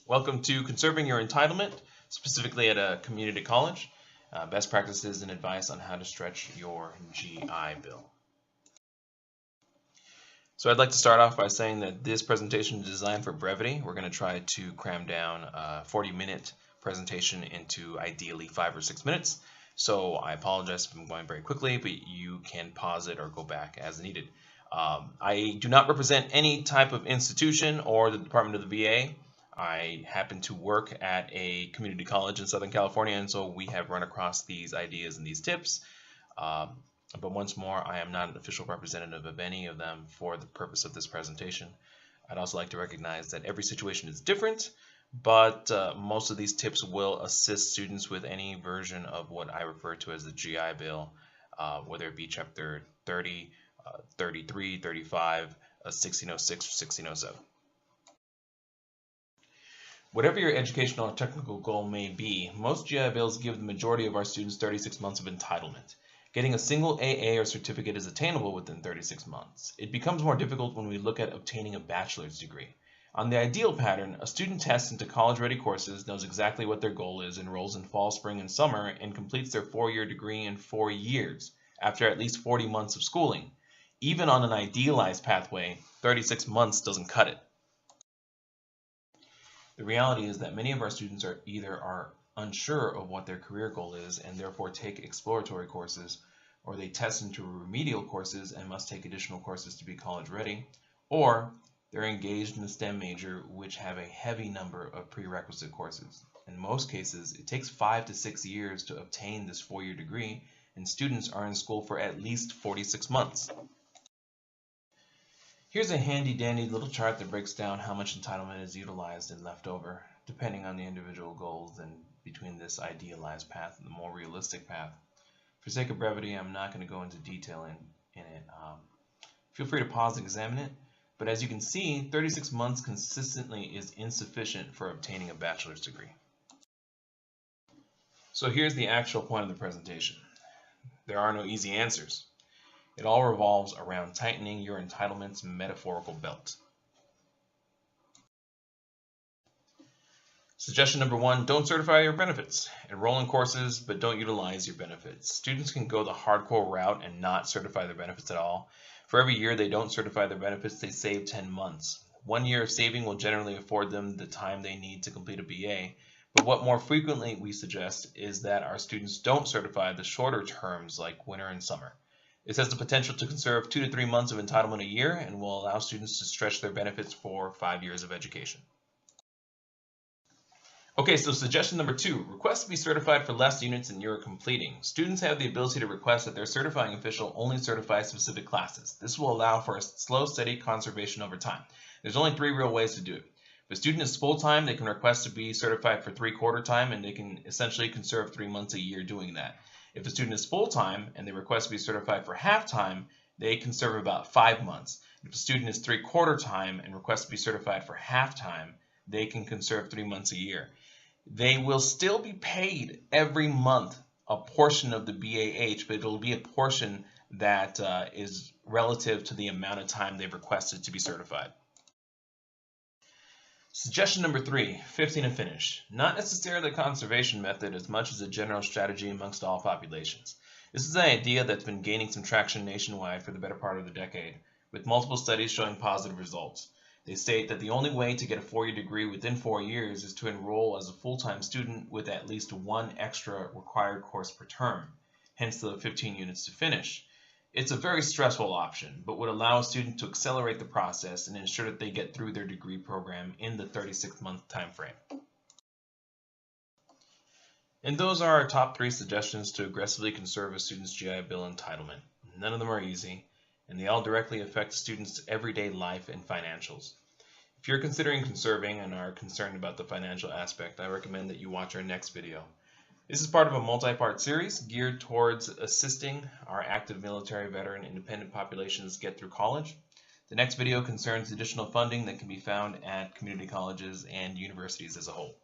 Welcome to Conserving Your Entitlement, specifically at a community college. Best practices and advice on how to stretch your GI Bill. So I'd like to start off by saying that this presentation is designed for brevity. We're going to try to cram down a 40-minute presentation into ideally 5 or 6 minutes. So I apologize if I'm going very quickly, but you can pause it or go back as needed. I do not represent any type of institution or the Department of the VA. I happen to work at a community college in Southern California, and so we have run across these ideas and these tips. But once more, I am not an official representative of any of them for the purpose of this presentation. I'd also like to recognize that every situation is different, but most of these tips will assist students with any version of what I refer to as the GI Bill, whether it be Chapter 30, 33, 35, 1606, or 1607. Whatever your educational or technical goal may be, most GI Bills give the majority of our students 36 months of entitlement. Getting a single AA or certificate is attainable within 36 months. It becomes more difficult when we look at obtaining a bachelor's degree. On the ideal pattern, a student tests into college-ready courses, knows exactly what their goal is, enrolls in fall, spring, and summer, and completes their 4-year degree in 4 years, after at least 40 months of schooling. Even on an idealized pathway, 36 months doesn't cut it. The reality is that many of our students are either unsure of what their career goal is and therefore take exploratory courses, or they test into remedial courses and must take additional courses to be college ready, or they're engaged in a STEM major which have a heavy number of prerequisite courses. In most cases, it takes 5 to 6 years to obtain this 4-year degree, and students are in school for at least 46 months. Here's a handy-dandy little chart that breaks down how much entitlement is utilized and left over, depending on the individual goals and between this idealized path and the more realistic path. For sake of brevity, I'm not going to go into detail in it. Feel free to pause and examine it, but as you can see, 36 months consistently is insufficient for obtaining a bachelor's degree. So here's the actual point of the presentation. There are no easy answers. It all revolves around tightening your entitlement's metaphorical belt. Suggestion number 1, don't certify your benefits. Enroll in courses, but don't utilize your benefits. Students can go the hardcore route and not certify their benefits at all. For every year they don't certify their benefits, they save 10 months. 1 year of saving will generally afford them the time they need to complete a BA. But what more frequently we suggest is that our students don't certify the shorter terms like winter and summer. This has the potential to conserve 2 to 3 months of entitlement a year and will allow students to stretch their benefits for 5 years of education. Okay, so suggestion number 2, request to be certified for less units than you're completing. Students have the ability to request that their certifying official only certify specific classes. This will allow for a slow, steady conservation over time. There's only 3 real ways to do it. If a student is full-time, they can request to be certified for 3/4 time, and they can essentially conserve 3 months a year doing that. If a student is full-time and they request to be certified for half-time, they can serve about 5 months. If a student is 3/4 time and requests to be certified for half-time, they can conserve 3 months a year. They will still be paid every month a portion of the BAH, but it will be a portion that is relative to the amount of time they've requested to be certified. Suggestion number 3, 15 and finish. Not necessarily a conservation method as much as a general strategy amongst all populations. This is an idea that's been gaining some traction nationwide for the better part of the decade, with multiple studies showing positive results. They state that the only way to get a 4-year degree within 4 years is to enroll as a full-time student with at least 1 extra required course per term, hence the 15 units to finish. It's a very stressful option, but would allow a student to accelerate the process and ensure that they get through their degree program in the 36-month time frame. And those are our top 3 suggestions to aggressively conserve a student's GI Bill entitlement. None of them are easy, and they all directly affect the student's everyday life and financials. If you're considering conserving and are concerned about the financial aspect, I recommend that you watch our next video. This is part of a multi-part series geared towards assisting our active military, veteran, independent populations get through college. The next video concerns additional funding that can be found at community colleges and universities as a whole.